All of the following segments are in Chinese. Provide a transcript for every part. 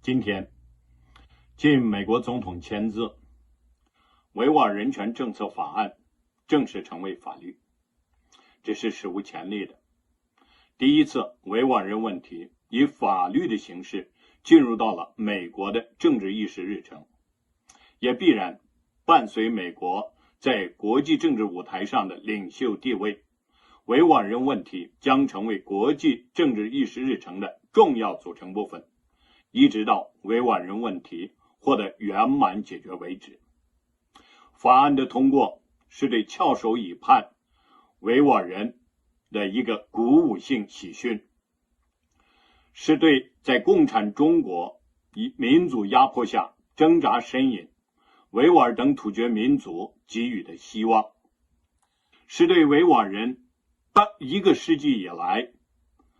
今天，经美国总统签字，维吾尔人权政策法案正式成为法律，这是史无前例的。第一次，维吾尔人问题以法律的形式进入到了美国的政治议事日程，也必然伴随美国在国际政治舞台上的领袖地位，维吾尔人问题将成为国际政治议事日程的重要组成部分，一直到维吾尔人问题获得圆满解决为止。法案的通过是对翘首以盼维吾尔人的一个鼓舞性喜讯，是对在共产中国以民族压迫下挣扎呻吟维吾尔等土厥民族给予的希望，是对维吾尔人1个世纪以来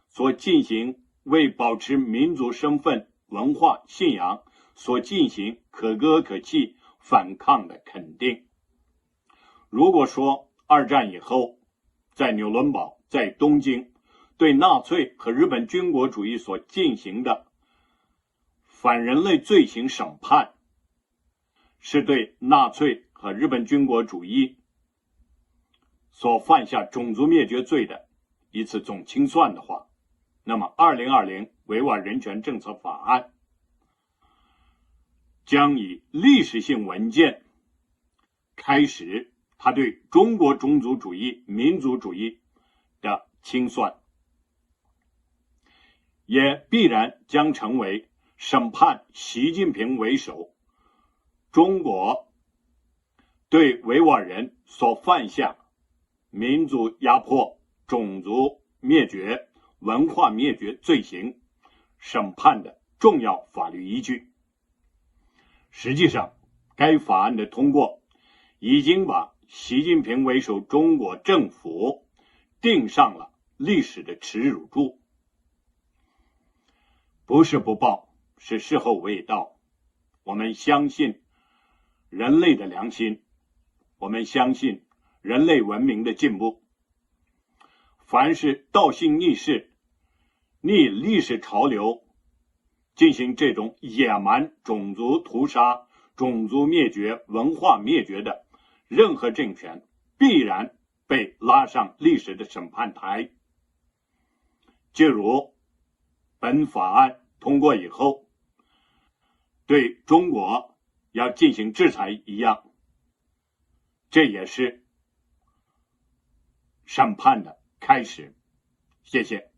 所进行为保持民族身份、文化、信仰所进行可歌可泣反抗的肯定。如果说二战以后在纽伦堡、在东京对纳粹和日本军国主义所进行的反人类罪行审判是对纳粹和日本军国主义所犯下种族灭绝罪的一次总清算的话，那么2020维吾尔人权政策法案将以历史性文件开始他对中国种族主义、民族主义的清算，也必然将成为审判习近平为首中国对维吾尔人所犯下民族压迫、种族灭绝、文化灭绝罪行审判的重要法律依据。实际上，该法案的通过已经把习近平为首中国政府钉上了历史的耻辱柱。不是不报，是时候未到。我们相信人类的良心，我们相信人类文明的进步。凡是倒行逆施、逆历史潮流进行这种野蛮种族屠杀、种族灭绝、文化灭绝的任何政权，必然被拉上历史的审判台。就如本法案通过以后对中国要进行制裁一样，这也是审判的开始。谢谢。